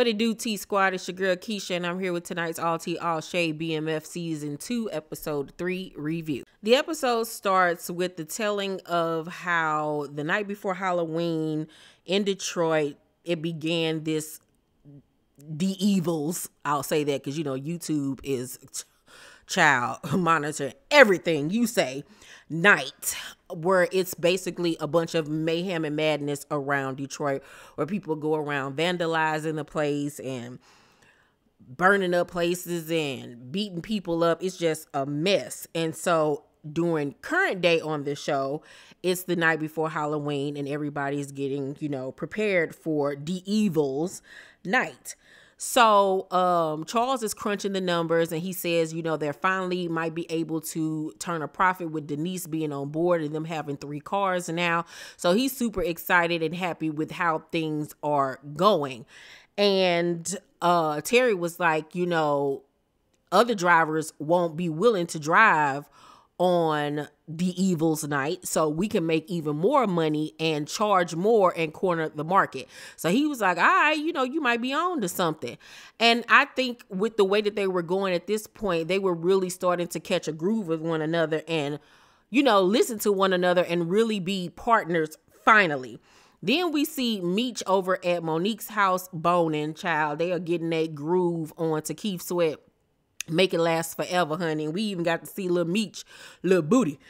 What it do, T Squad? It's your girl Keisha, and I'm here with tonight's All Tea All Shade BMF Season 2, Episode 3 review. The episode starts with the telling of how the night before Halloween in Detroit, it began this the evils. I'll say that because, you know, YouTube is child monitoring everything you say night, where it's basically a bunch of mayhem and madness around Detroit, where people go around vandalizing the place and burning up places and beating people up. It's just a mess. And so during current day on the show, it's the night before Halloween and everybody's getting, you know, prepared for the evils night. So Charles is crunching the numbers and he says, you know, they're finally might be able to turn a profit with Denise being on board and them having 3 cars now. So he's super excited and happy with how things are going. And Terry was like, you know, other drivers won't be willing to drive on the evils night, so we can make even more money and charge more and corner the market. So he was like, all right, you know, you might be on to something. And I think with the way that they were going at this point, they were really starting to catch a groove with one another and, you know, listen to one another and really be partners finally. Then we see Meech over at Monique's house boning, child. They are getting that groove on to Keith Sweat. Make it last forever, honey. And we even got to see little Meech, little booty.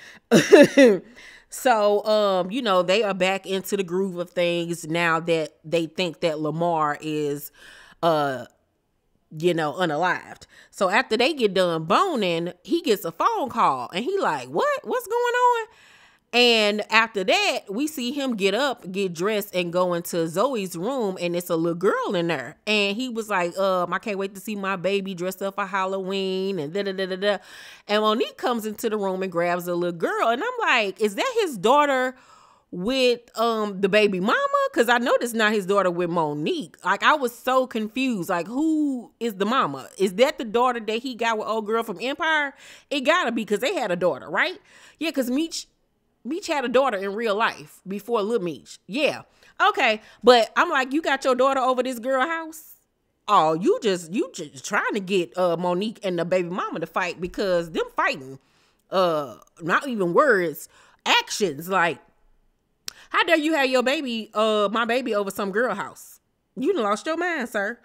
So, you know, they are back into the groove of things now that they think that Lamar is, you know, unalived. So after they get done boning, he gets a phone call and he like, what's going on? And after that, we see him get up, get dressed, and go into Zoe's room, and it's a little girl in there. And he was like, I can't wait to see my baby dressed up for Halloween, and da-da-da-da-da. And Monique comes into the room and grabs a little girl, and I'm like, is that his daughter with the baby mama? Because I know that's not his daughter with Monique. Like, I was so confused. Like, who is the mama? Is that the daughter that he got with old girl from Empire? It gotta be, because they had a daughter, right? Yeah, because Meech had a daughter in real life before Lil Meech. Yeah. Okay. But I'm like, you got your daughter over this girl house? Oh, you just trying to get Monique and the baby mama to fight, because them fighting, not even words, actions. Like, how dare you have your baby, my baby over some girl house? You done lost your mind, sir.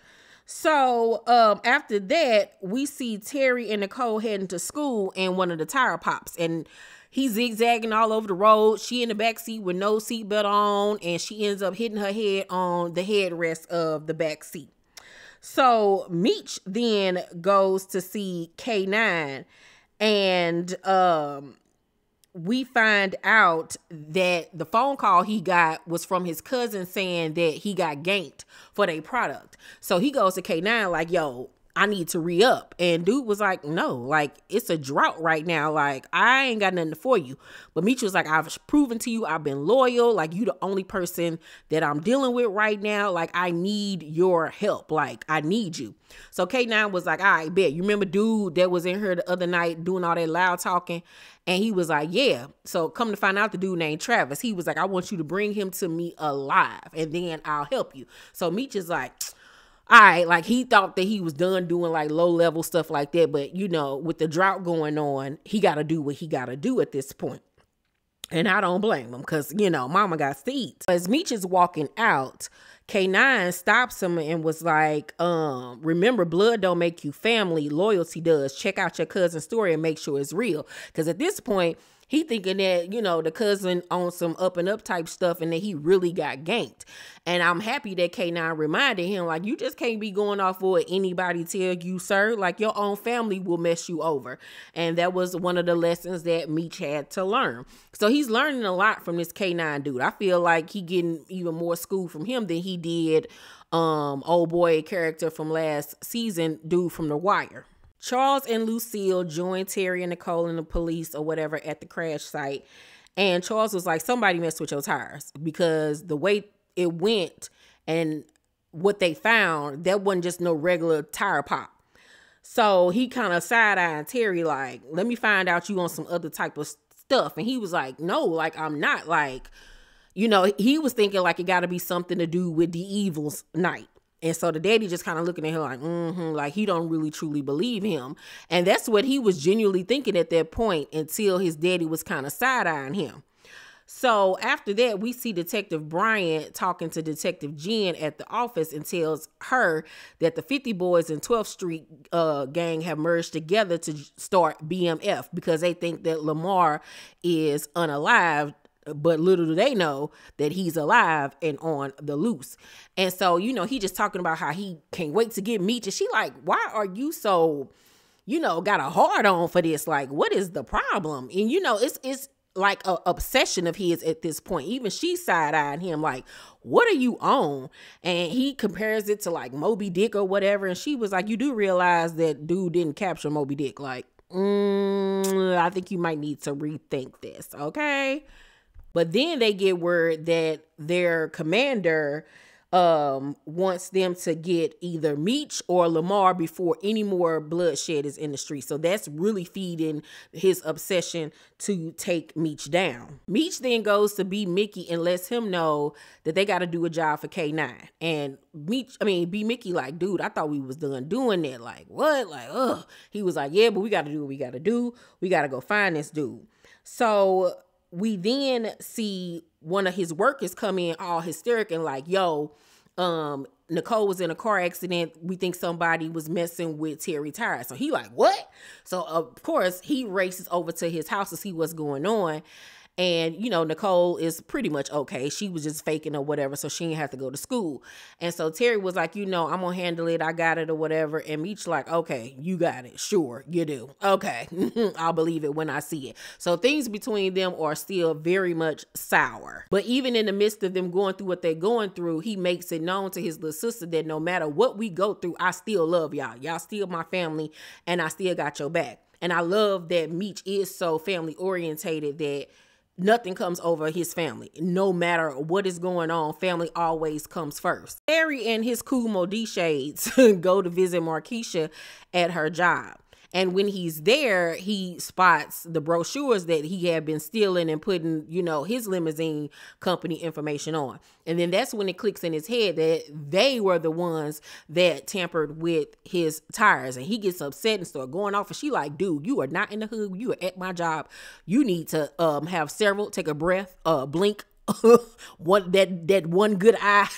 So after that, we see Terry and Nicole heading to school and one of the tire pops, and he's zigzagging all over the road. She in the back seat with no seatbelt on, and she ends up hitting her head on the headrest of the back seat. So Meech then goes to see K9, and we find out that the phone call he got was from his cousin saying that he got ganked for their product. So he goes to K9 like, yo, I need to re-up. And dude was like, no, like, it's a drought right now. Like, I ain't got nothing for you. But Meech was like, I've proven to you I've been loyal. Like, you the only person that I'm dealing with right now. Like, I need your help. Like, I need you. So K9 was like, all right, bet. You remember dude that was in here the other night doing all that loud talking? And he was like, yeah. So come to find out, the dude named Travis, he was like, I want you to bring him to me alive, and then I'll help you. So Meech is like, all right, like, he thought that he was done doing like low level stuff like that. But, you know, with the drought going on, he got to do what he got to do at this point. And I don't blame him, because, you know, mama got seeds. As Meech is walking out, K9 stops him and was like, remember, blood don't make you family. Loyalty does. Check out your cousin's story and make sure it's real. Because at this point, he thinking that, you know, the cousin on some up and up type stuff and that he really got ganked. And I'm happy that K9 reminded him, like, you just can't be going off for what anybody tell you, sir. Like, your own family will mess you over. And that was one of the lessons that Meech had to learn. So he's learning a lot from this K9 dude. I feel like he getting even more school from him than he did old boy character from last season, dude from The Wire. Charles and Lucille joined Terry and Nicole and the police or whatever at the crash site. And Charles was like, somebody messed with your tires, because the way it went and what they found, that wasn't just no regular tire pop. So he kind of side-eyed Terry like, let me find out you on some other type of stuff. And he was like, no, like, I'm not. Like, you know, he was thinking like it got to be something to do with the evils night. And so the daddy just kind of looking at her like, like he don't really truly believe him. And that's what he was genuinely thinking at that point until his daddy was kind of side-eyeing him. So after that, we see Detective Bryant talking to Detective Jen at the office and tells her that the 50 Boys and 12th Street gang have merged together to start BMF because they think that Lamar is unalived. But little do they know that he's alive and on the loose. And so, you know, he just talking about how he can't wait to get Meech. And she like, why are you so, you know, got a hard on for this? Like, what is the problem? And, you know, it's like a obsession of his at this point. Even she side-eyeing him like, what are you on? And he compares it to like Moby Dick or whatever. And she was like, you do realize that dude didn't capture Moby Dick. Like, I think you might need to rethink this, okay? But then they get word that their commander wants them to get either Meech or Lamar before any more bloodshed is in the street. So that's really feeding his obsession to take Meech down. Meech then goes to B Mickey and lets him know that they got to do a job for K9. And B Mickey like, dude, I thought we was done doing that. Like, what? Like, ugh. He was like, yeah, but we got to do what we got to do. We got to go find this dude. So we then see one of his workers come in all hysterical and like, yo, Nicole was in a car accident. We think somebody was messing with Terry tires. So he like, what? So of course he races over to his house to see what's going on. And, you know, Nicole is pretty much okay. She was just faking or whatever, so she didn't have to go to school. And so Terry was like, you know, I'm going to handle it. I got it or whatever. And Meech like, okay, you got it. Sure, you do. Okay, I'll believe it when I see it. So things between them are still very much sour. But even in the midst of them going through what they're going through, he makes it known to his little sister that no matter what we go through, I still love y'all. Y'all still my family, and I still got your back. And I love that Meech is so family orientated that nothing comes over his family. No matter what is going on, family always comes first. Harry and his cool Modi shades go to visit Markeisha at her job. And when he's there, he spots the brochures that he had been stealing and putting, you know, his limousine company information on. And then that's when it clicks in his head that they were the ones that tampered with his tires. And he gets upset and starts going off. And she like, dude, you are not in the hood. You are at my job. You need to have several, take a breath, blink. that one good eye,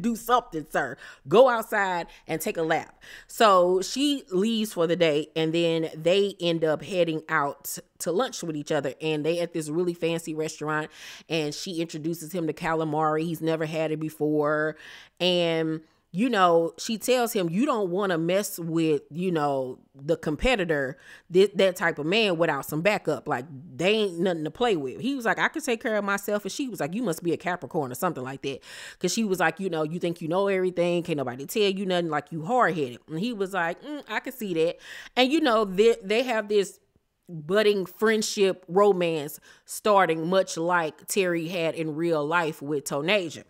do something, sir. Go outside and take a lap. So she leaves for the day, and then they end up heading out to lunch with each other, and they at this really fancy restaurant, and she introduces him to calamari. He's never had it before, and you know, she tells him, you don't want to mess with, you know, the competitor, that type of man without some backup. Like, they ain't nothing to play with. He was like, I can take care of myself. And she was like, you must be a Capricorn or something like that. Because she was like, you know, you think you know everything. Can't nobody tell you nothing, like you hard-headed. And he was like, I can see that. And, you know, they have this budding friendship romance starting much like Terry had in real life with Tonasia.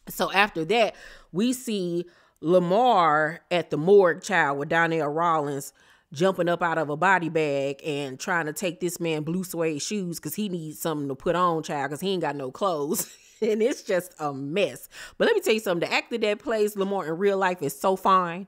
So after that, we see Lamar at the morgue, child, with Donnell Rawlins jumping up out of a body bag and trying to take this man blue suede shoes because he needs something to put on, child, because he ain't got no clothes. And it's just a mess. But let me tell you something. The actor that plays Lamar in real life is so fine.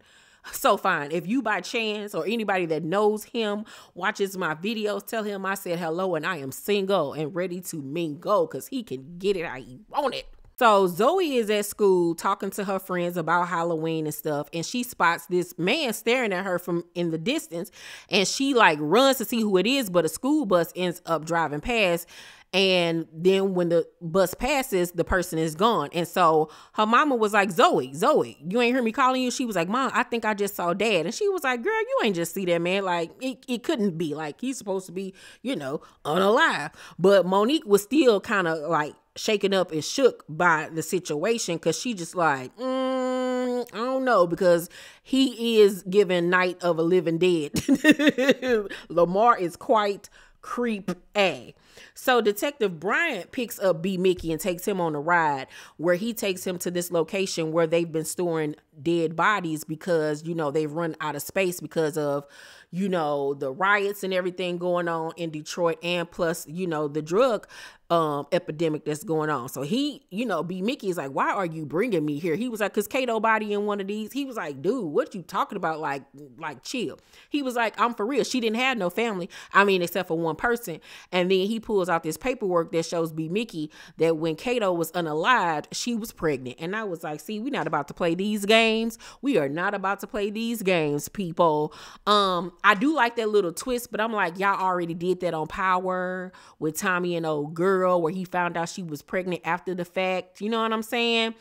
So fine. If you by chance or anybody that knows him watches my videos, tell him I said hello and I am single and ready to mingle because he can get it how he want it. So Zoe is at school talking to her friends about Halloween and stuff, and she spots this man staring at her from in the distance, and she like runs to see who it is, but a school bus ends up driving past, and then when the bus passes, the person is gone. And so her mama was like, Zoe, you ain't hear me calling you? She was like, Mom, I think I just saw Dad. And she was like, girl, you ain't just see that man. Like, it couldn't be. Like, he's supposed to be, you know, unalive. But Monique was still kind of like shaken up and shook by the situation because she just like, I don't know, because he is giving Night of a Living Dead. Lamar is quite creepy. So Detective Bryant picks up B Mickey and takes him on a ride where he takes him to this location where they've been storing dead bodies because, you know, they've run out of space because of, the riots and everything going on in Detroit, and plus, the drug epidemic that's going on. So he, B Mickey is like, why are you bringing me here? He was like, cause Kato body in one of these. He was like, dude, what you talking about? Like chill. He was like, I'm for real. She didn't have no family. I mean, except for one person. And then he pulls out this paperwork that shows B Mickey that when Kato was unalived, she was pregnant. And I was like, see, we're not about to play these games. We are not about to play these games, people. I do like that little twist, but I'm like, y'all already did that on Power with Tommy and old girl, where he found out she was pregnant after the fact. You know what I'm saying?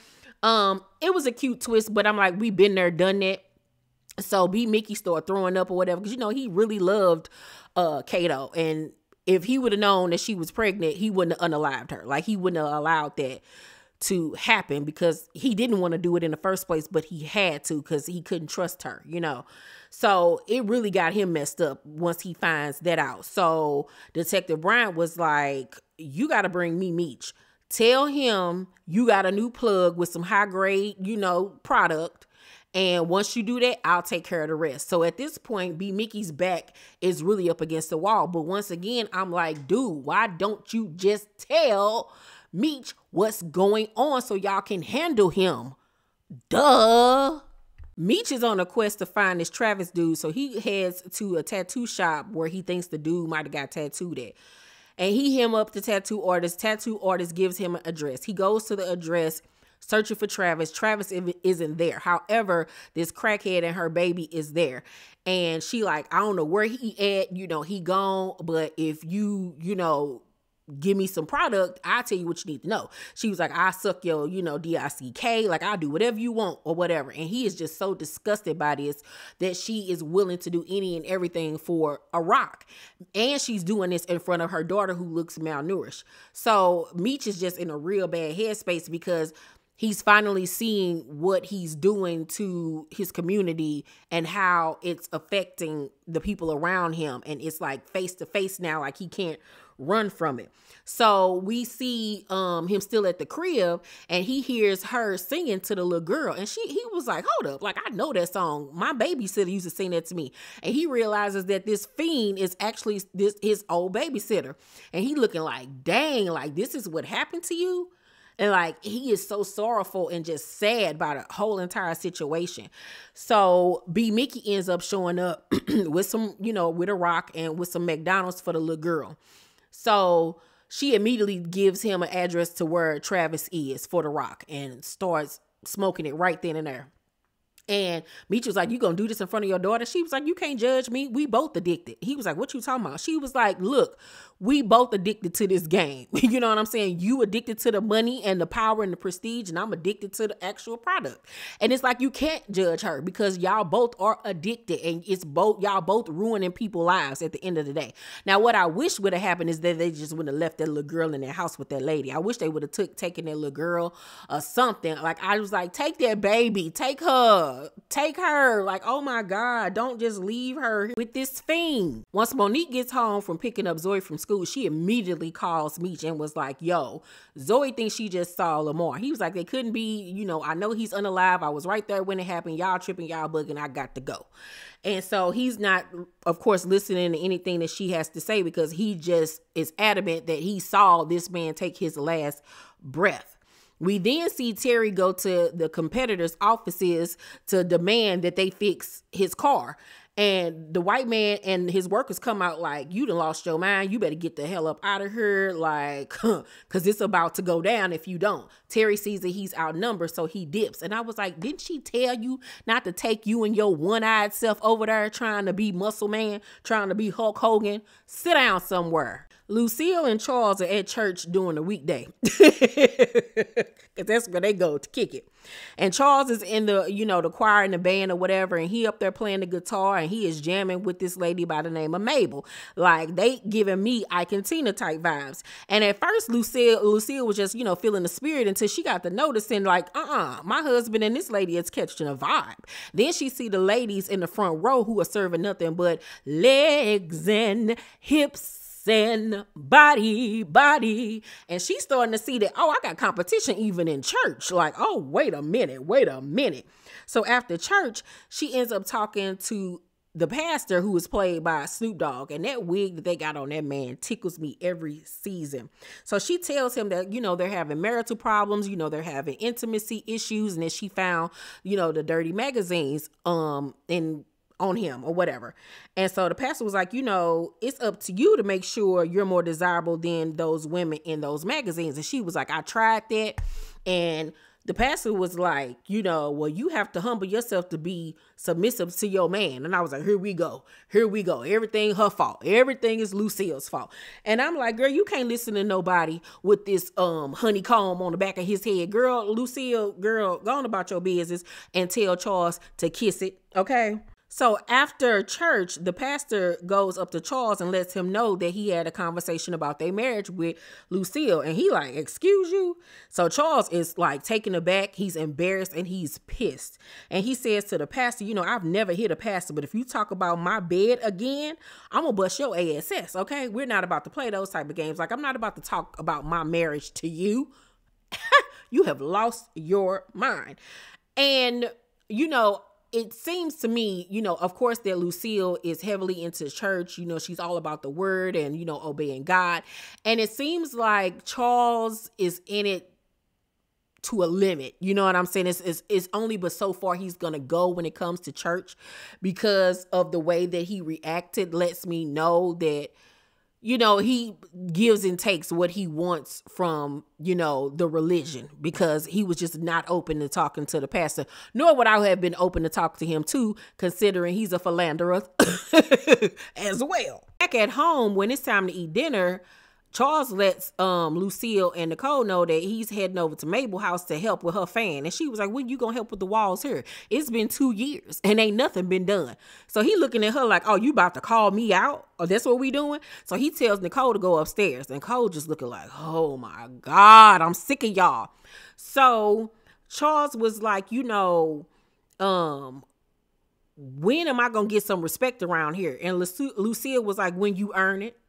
It was a cute twist, but I'm like, we been there, done that. So B Mickey started throwing up or whatever, because he really loved Kato, and if he would have known that she was pregnant, he wouldn't have unalived her. Like, he wouldn't have allowed that to happen, because he didn't want to do it in the first place, but he had to, because he couldn't trust her, So it really got him messed up once he finds that out. So Detective Bryant was like, you got to bring me Meech. Tell him you got a new plug with some high grade, product. And once you do that, I'll take care of the rest. So at this point, B Mickey's back is really up against the wall. But once again, I'm like, dude, why don't you just tell Meech what's going on so y'all can handle him? Duh. Meech is on a quest to find this Travis dude. So he heads to a tattoo shop where he thinks the dude might have got tattooed at. And he him up the tattoo artist. Tattoo artist gives him an address. He goes to the address searching for Travis. Travis isn't there. However, this crackhead and her baby is there. And she like, I don't know where he at. He gone. But if you give me some product, I'll tell you what you need to know. She was like, I suck your, DICK. Like, I'll do whatever you want or whatever. And he is just so disgusted by this that she is willing to do any and everything for a rock. And she's doing this in front of her daughter, who looks malnourished. So Meech is just in a real bad headspace, because he's finally seeing what he's doing to his community and how it's affecting the people around him. And it's like face to face now, like he can't run from it. So we see him still at the crib, and he hears her singing to the little girl, and he was like, hold up, like, I know that song. My babysitter used to sing that to me. And he realizes that this fiend is actually his old babysitter, and he looking like, dang, like, this is what happened to you. And like, he is so sorrowful and just sad by the whole entire situation. So B Mickey ends up showing up with some, with a rock and with some McDonald's for the little girl. So she immediately gives him an address to where Travis is for the rock and starts smoking it right then and there. And Meech was like, you gonna do this in front of your daughter? She was like, you can't judge me. We both addicted. He was like, what you talking about? She was like, look, we both addicted to this game. You know what I'm saying? You addicted to the money and the power and the prestige, and I'm addicted to the actual product. And it's like, you can't judge her, because y'all both are addicted, and y'all both ruining people's lives at the end of the day. Now, what I wish would have happened is that they just would have left that little girl in their house with that lady. I wish they would have taken that little girl or something. Like, I was like, take that baby, take her. Like, oh my God, don't just leave her with this fiend. Once Monique gets home from picking up Zoe from school, she immediately calls Meech and was like, yo, Zoe thinks she just saw Lamar. He was like, they couldn't be, I know he's unalive. I was right there when it happened. Y'all tripping, y'all bugging. I got to go. And so he's not, of course, listening to anything that she has to say, because he just is adamant that he saw this man take his last breath. We then see Terry go to the competitors' offices to demand that they fix his car. And the white man and his workers come out like, you done lost your mind. You better get the hell up out of here. Like, because it's about to go down if you don't. Terry sees that he's outnumbered, so he dips. And I was like, didn't she tell you not to take you and your one-eyed self over there trying to be Muscle Man, trying to be Hulk Hogan? Sit down somewhere. Lucille and Charles are at church during the weekday, because that's where they go to kick it. And Charles is in the, the choir and the band or whatever, and he up there playing the guitar, and he is jamming with this lady by the name of Mabel. Like, they giving me Ike and Tina type vibes. And at first, Lucille was just, feeling the spirit, until she got the notice and like, my husband and this lady is catching a vibe. Then she see the ladies in the front row who are serving nothing but legs and hips and body. And she's starting to see that, I got competition even in church. Like, wait a minute. So after church, she ends up talking to the pastor, who is played by Snoop Dogg, and that wig that they got on that man tickles me every season. So she tells him that, they're having marital problems, they're having intimacy issues, and that she found, the dirty magazines on him or whatever. And so the pastor was like, it's up to you to make sure you're more desirable than those women in those magazines. And she was like, I tried that. And the pastor was like, well, you have to humble yourself to be submissive to your man. And I was like, here we go. Everything her fault. Everything is Lucille's fault. And I'm like, girl, you can't listen to nobody with this honeycomb on the back of his head. Girl, Lucille, go on about your business and tell Charles to kiss it. Okay. So after church, the pastor goes up to Charles and lets him know that he had a conversation about their marriage with Lucille. And he like, excuse you? So Charles is like taken aback. He's embarrassed and he's pissed. And he says to the pastor, I've never hit a pastor, but if you talk about my bed again, I'm going to bust your ass. Okay. We're not about to play those type of games. Like, I'm not about to talk about my marriage to you. You have lost your mind. And, it seems to me, of course, that Lucille is heavily into church. She's all about the word and, obeying God. And it seems like Charles is in it to a limit. You know what I'm saying? It's only but so far he's going to go when it comes to church, because of the way that he reacted lets me know that, he gives and takes what he wants from, the religion, because he was just not open to talking to the pastor, nor would I have been open to talk to him too, considering he's a philanderer as well. Back at home, when it's time to eat dinner, Charles lets Lucille and Nicole know that he's heading over to Mabel's house to help with her fan. And she was like, when you gonna help with the walls here? It's been 2 years and ain't nothing been done. So he looking at her like, oh, you about to call me out? Or that's what we doing? So he tells Nicole to go upstairs. And Nicole just looking like, oh my God, I'm sick of y'all. So Charles was like, when am I gonna get some respect around here? And Lucille was like, when you earn it.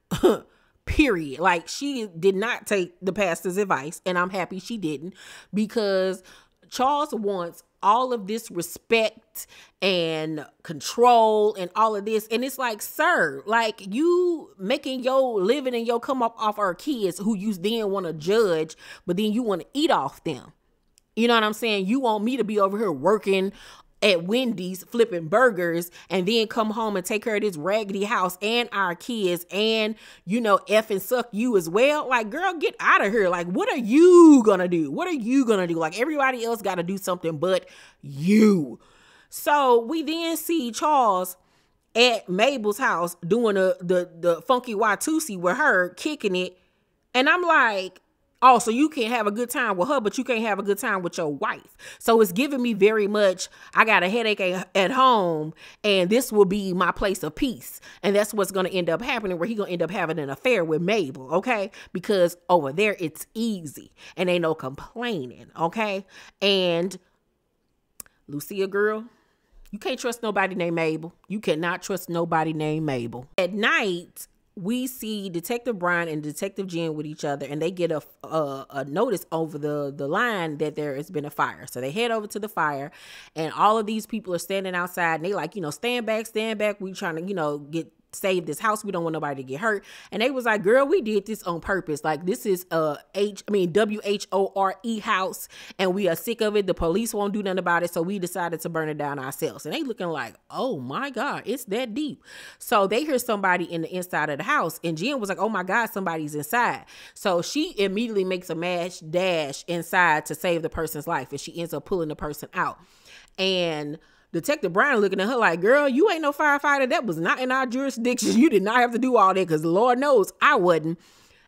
Period. Like, she did not take the pastor's advice, and I'm happy she didn't, because Charles wants all of this respect and control and all of this. And it's like, sir, like, you making your living and your come up off our kids who you then want to judge, but then you want to eat off them. You know what I'm saying? You want me to be over here working at Wendy's flipping burgers and then come home and take care of this raggedy house and our kids and, F and suck you as well. Like, girl, get out of here. Like, what are you gonna do? What are you gonna do? Like, everybody else got to do something but you. So we then see Charles at Mabel's house doing the funky Watusi with her, kicking it. And I'm like, oh, so you can have a good time with her, but you can't have a good time with your wife. So it's giving me very much, I got a headache at home, and this will be my place of peace. And that's what's going to end up happening, where he's going to end up having an affair with Mabel, okay? Because over there, it's easy, and ain't no complaining, okay? And Lucia, girl, you can't trust nobody named Mabel. You cannot trust nobody named Mabel. At night, we see Detective Brian and Detective Jen with each other, and they get a notice over the line that there has been a fire. So they head over to the fire, and all of these people are standing outside, and they like, stand back. We trying to, save this house. We don't want nobody to get hurt. And they was like, girl, we did this on purpose. Like, this is WHORE house, and we are sick of it. The police won't do nothing about it. So we decided to burn it down ourselves. And they looking like, oh my God, it's that deep. So they hear somebody in the inside of the house, and Jen was like, oh my God, somebody's inside. So she immediately makes a mad dash inside to save the person's life, and she ends up pulling the person out. And Detective Brian looking at her like, girl, you ain't no firefighter. That was not in our jurisdiction. You did not have to do all that, because Lord knows I wouldn't.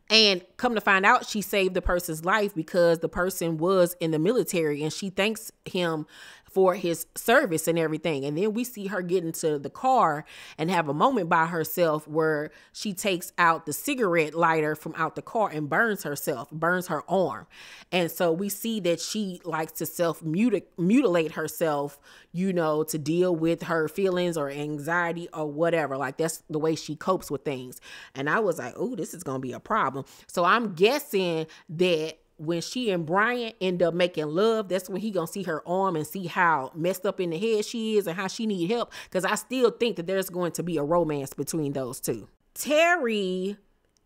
And come to find out, she saved the person's life because the person was in the military, and she thanks him for his service and everything. And then we see her get into the car and have a moment by herself where she takes out the cigarette lighter from out the car and burns her arm. And so we see that she likes to mutilate herself, to deal with her feelings or anxiety or whatever. Like, that's the way she copes with things. And I was like, oh, this is going to be a problem. So I'm guessing that when she and Brian end up making love, that's when he gonna see her arm and see how messed up in the head she is and how she need help. Because I still think that there's going to be a romance between those two. Terry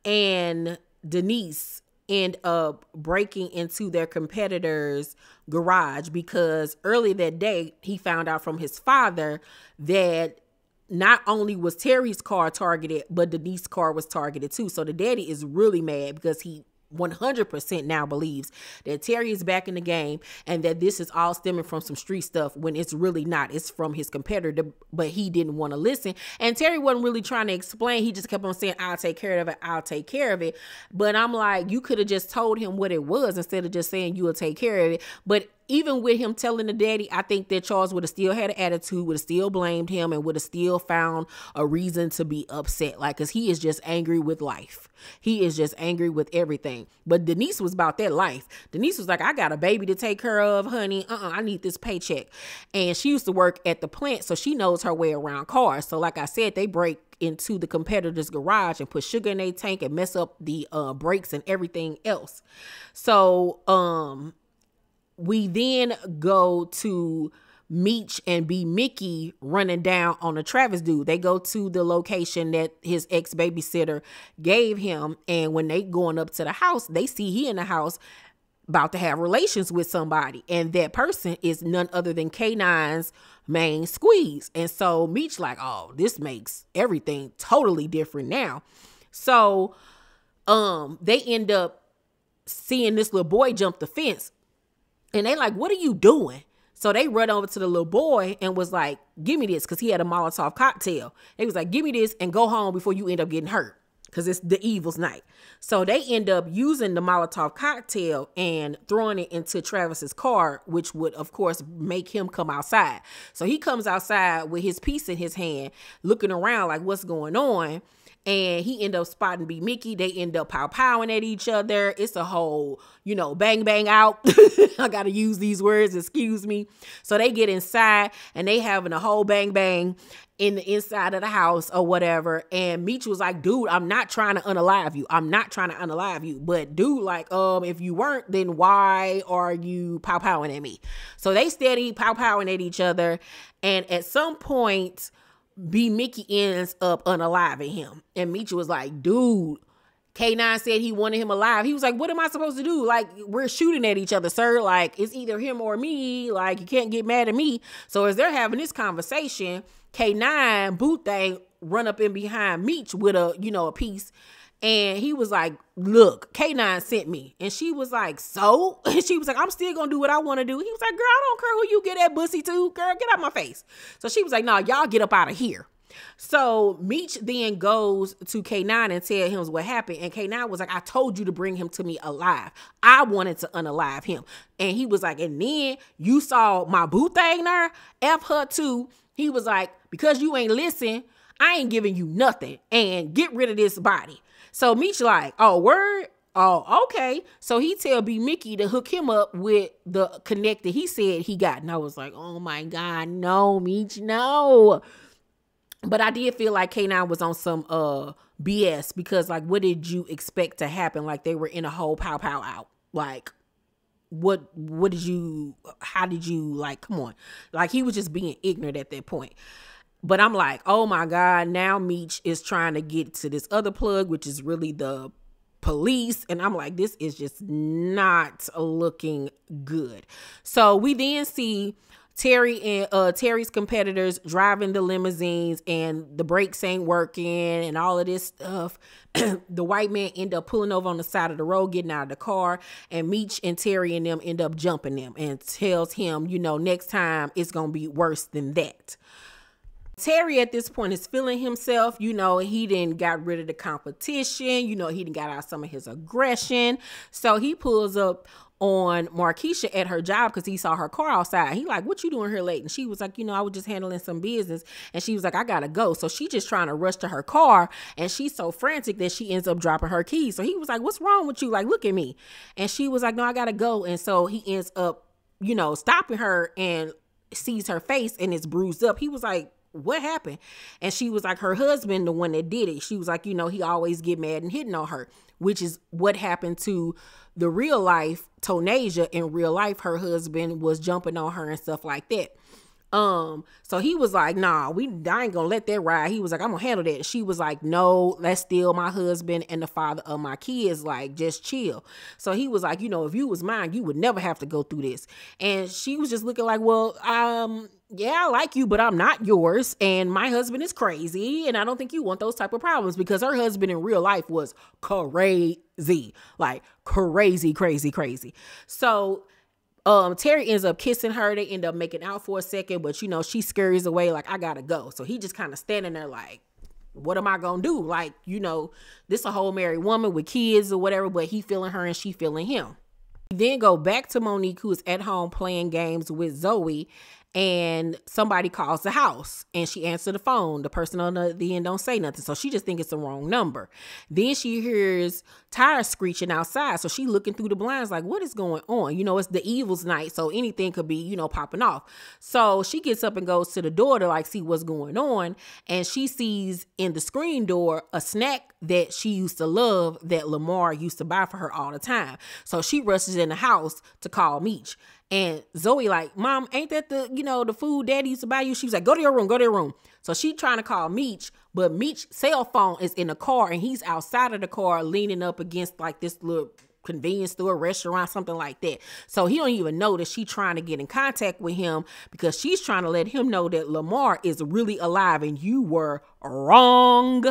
and Denise end up breaking into their competitor's garage because early that day he found out from his father that not only was Terry's car targeted, but Denise's car was targeted too. So the daddy is really mad because he 100% now believes that Terry is back in the game and that this is all stemming from some street stuff when it's really not. It's from his competitor, but he didn't want to listen. And Terry wasn't really trying to explain. He just kept on saying, I'll take care of it. I'll take care of it. But I'm like, you could have just told him what it was instead of just saying you will take care of it. But even with him telling the daddy, I think that Charles would have still had an attitude, would have still blamed him, and would have still found a reason to be upset. Like, because he is just angry with life. He is just angry with everything. But Denise was about that life. Denise was like, I got a baby to take care of, honey. I need this paycheck. And she used to work at the plant, so she knows her way around cars. So like I said, they break into the competitor's garage and put sugar in their tank and mess up the brakes and everything else. So, we then go to Meech and B. Mickey running down on a Travis dude. They go to the location that his ex-babysitter gave him. And when they going up to the house, they see he in the house about to have relations with somebody. And that person is none other than K9's main squeeze. And so Meech like, oh, this makes everything totally different now. So they end up seeing this little boy jump the fence. And they like, what are you doing? So they run over to the little boy and was like, give me this, because he had a Molotov cocktail. They was like, give me this and go home before you end up getting hurt, because it's the evil's night. So they end up using the Molotov cocktail and throwing it into Travis's car, which would, of course, make him come outside. So he comes outside with his piece in his hand, looking around like, what's going on? And he end up spotting B. Mickey. They end up pow-powing at each other. It's a whole, bang, bang out. I got to use these words, excuse me. So they get inside and they having a whole bang, bang in the inside of the house or whatever. And Meech was like, dude, I'm not trying to unalive you. I'm not trying to unalive you. But dude, like, if you weren't, then why are you pow-powing at me? So they steady pow-powing at each other. And at some point, B. Mickey ends up unaliving him. And Meech was like, dude, K9 said he wanted him alive. He was like, what am I supposed to do? Like, we're shooting at each other, sir. Like, it's either him or me. Like, you can't get mad at me. So as they're having this conversation, K9, boot thing, run up in behind Meech with a piece. And he was like, look, K9 sent me. And she was like, so? And she was like, I'm still going to do what I want to do. He was like, girl, I don't care who you get that pussy to. Girl, get out my face. So she was like, no, y'all get up out of here. So Meech then goes to K9 and tell him what happened. And K9 was like, I told you to bring him to me alive. I wanted to unalive him. And he was like, and then you saw my boo thing there? F her too. He was like, because you ain't listen, I ain't giving you nothing. And get rid of this body. So Meech like, oh, word? Oh, okay. So he tell B. Mickey to hook him up with the connector he said he got. And I was like, oh my God, no, Meech, no. But I did feel like K9 was on some BS because, like, what did you expect to happen? Like, they were in a whole pow out. Like, how did you, like, come on. Like, he was just being ignorant at that point. But I'm like, oh my God, now Meech is trying to get to this other plug, which is really the police. And I'm like, this is just not looking good. So we then see Terry and Terry's competitors driving the limousines and the brakes ain't working and all of this stuff. The white man end up pulling over on the side of the road, getting out of the car, and Meech and Terry and them end up jumping them and tells him, next time it's going to be worse than that. Terry at this point is feeling himself, he didn't got rid of the competition, he didn't got out some of his aggression. So he pulls up on Markeisha at her job because he saw her car outside. He like, what you doing here late? And she was like, I was just handling some business. And she was like, I gotta go. So she just trying to rush to her car. And she's so frantic that she ends up dropping her keys. So he was like, what's wrong with you? Like, look at me. And she was like, no, I gotta go. And so he ends up, stopping her and sees her face and it's bruised up. He was like, what happened? And she was like, her husband, the one that did it. She was like, he always get mad and hitting on her, which is what happened to the real life Tonasia. In real life, her husband was jumping on her and stuff like that. So he was like, nah, I ain't gonna let that ride. He was like, I'm gonna handle that. She was like, no, that's still my husband and the father of my kids. Like, just chill. So he was like, if you was mine, you would never have to go through this. And she was just looking like, well, yeah, I like you, but I'm not yours. And my husband is crazy. And I don't think you want those type of problems, because her husband in real life was crazy, like crazy, crazy, crazy. So Terry ends up kissing her. They end up making out for a second, but she scurries away like, I gotta go. So he just kind of standing there like, what am I gonna do? Like, this a whole married woman with kids or whatever, but he feeling her and she feeling him. We then go back to Monique, who is at home playing games with Zoe, and somebody calls the house and she answers the phone. The person on the end don't say nothing. So she just think it's the wrong number. Then she hears tires screeching outside. So she looking through the blinds like, what is going on? It's the evil's night. So anything could be, popping off. So she gets up and goes to the door to like see what's going on. And she sees in the screen door a snack that she used to love that Lamar used to buy for her all the time. So she rushes in the house to call Meech. And Zoe like, Mom, ain't that the food Daddy used to buy you? She was like, go to your room. So she trying to call Meech, but Meech's cell phone is in the car and he's outside of the car leaning up against like this little convenience store, restaurant, something like that. So he don't even know that she trying to get in contact with him, because she's trying to let him know that Lamar is really alive and you were wrong.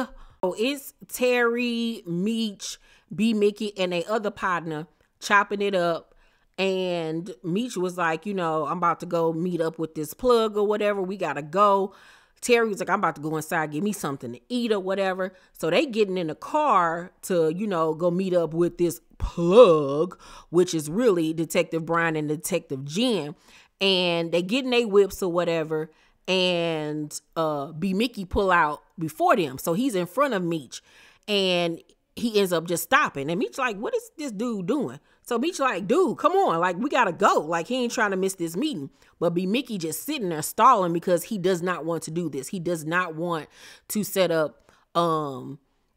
So it's Terry, Meech, B. Mickey, and a other partner chopping it up. And Meech was like, I'm about to go meet up with this plug or whatever. We got to go. Terry was like, I'm about to go inside, get me something to eat or whatever. So they getting in the car to, go meet up with this plug, which is really Detective Brian and Detective Jen. And they getting their whips or whatever. And B. Mickey pull out before them. So he's in front of Meech. And he ends up just stopping. And Meech like, what is this dude doing? So Meech like, dude, come on. Like, we got to go. Like, he ain't trying to miss this meeting. But B. Mickey just sitting there stalling because he does not want to do this. He does not want to set up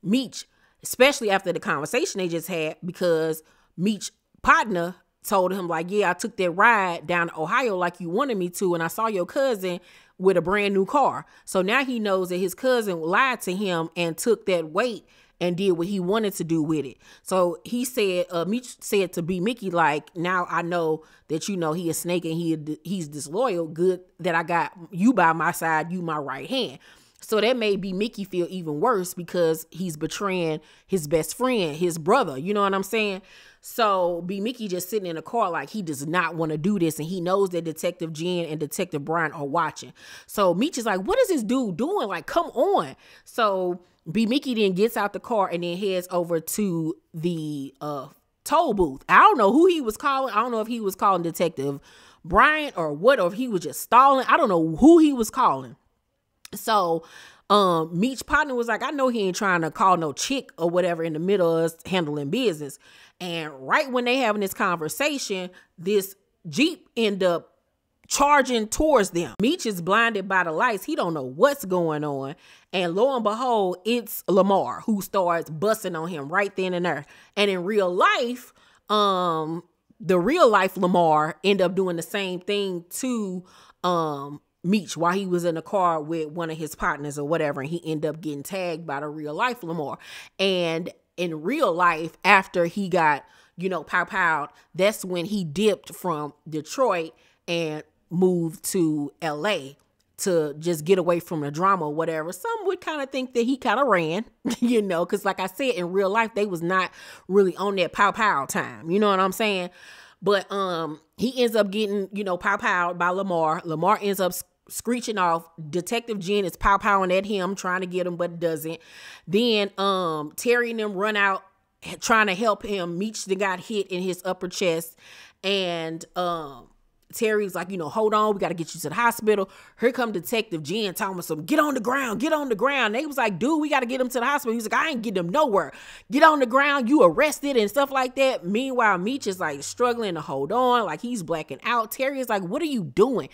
Meech, especially after the conversation they just had, because Meech's partner told him like, yeah, I took that ride down to Ohio like you wanted me to, and I saw your cousin with a brand new car. So now he knows that his cousin lied to him and took that weight and did what he wanted to do with it. So he said, Meech said to B. Mickey, like, now I know that, he a snake and he's disloyal. Good that I got you by my side, you my right hand. So that made B. Mickey feel even worse, because he's betraying his best friend, his brother. You know what I'm saying? So B. Mickey just sitting in the car like he does not want to do this. And he knows that Detective Jen and Detective Brian are watching. So Meech is like, what is this dude doing? Like, come on. So B. Mickey then gets out the car and then heads over to the toll booth. I don't know who he was calling. I don't know if he was calling Detective Brian or what, or if he was just stalling. I don't know who he was calling. So Meech's partner was like, I know he ain't trying to call no chick or whatever in the middle of us handling business. And right when they having this conversation, this Jeep end up charging towards them. Meech is blinded by the lights. He don't know what's going on. And lo and behold, it's Lamar who starts busting on him right then and there. And in real life, the real life Lamar end up doing the same thing to Meech while he was in the car with one of his partners or whatever. And he ended up getting tagged by the real life Lamar. And in real life, after he got, pow-powed, that's when he dipped from Detroit and moved to LA to just get away from the drama or whatever. Some would kind of think that he kind of ran, because like I said, in real life, they was not really on that pow-pow time. You know what I'm saying? But he ends up getting, pow-powed by Lamar. Lamar ends up screeching off. Detective Jen is pow-powing at him, trying to get him, but doesn't. Then Terry and them run out trying to help him. Meech got hit in his upper chest. And Terry's like, you know, hold on, we got to get you to the hospital. Here come Detective Jen talking some, get on the ground, get on the ground. They was like, dude, we got to get him to the hospital. He's like, I ain't getting him nowhere. Get on the ground, you arrested and stuff like that. Meanwhile, Meech is like struggling to hold on, like he's blacking out. Terry is like, what are you doing?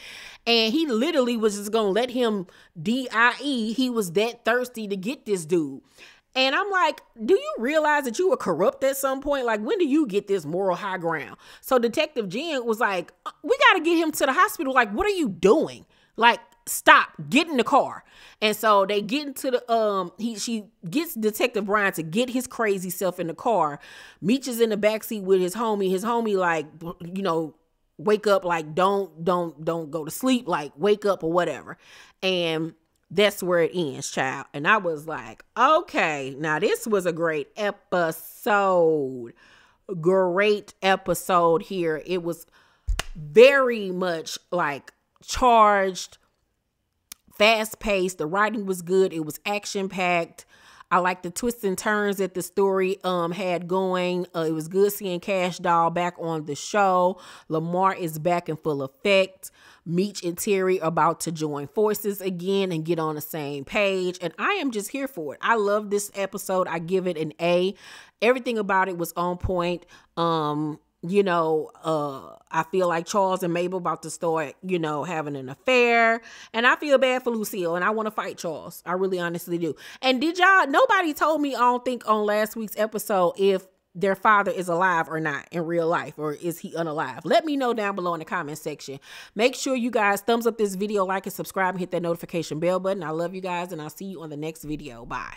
And he literally was just going to let him die. He was that thirsty to get this dude. And I'm like, do you realize that you were corrupt at some point? Like, when do you get this moral high ground? So Detective Jen was like, we got to get him to the hospital. Like, what are you doing? Like, stop, get in the car. And so they get into the, she gets Detective Brian to get his crazy self in the car. Meech is in the backseat with his homie. His homie, like, you know, wake up, like, don't go to sleep, like, wake up or whatever. And that's where it ends, child. And I was like, okay, now this was a great episode. Great episode here. It was very much like charged, fast paced. The writing was good. It was action packed. I like the twists and turns that the story had going. It was good seeing Cash Doll back on the show. Lamar is back in full effect. Meech and Terry are about to join forces again and get on the same page. And I am just here for it. I love this episode. I give it an A. Everything about it was on point. You know, I feel like Charles and Mabel about to start, you know, having an affair. And I feel bad for Lucille and I want to fight Charles. I really honestly do. And did y'all, nobody told me, I don't think on last week's episode, if their father is alive or not in real life, or is he unalive? Let me know down below in the comment section. Make sure you guys thumbs up this video, like and subscribe, and hit that notification bell button. I love you guys and I'll see you on the next video. Bye.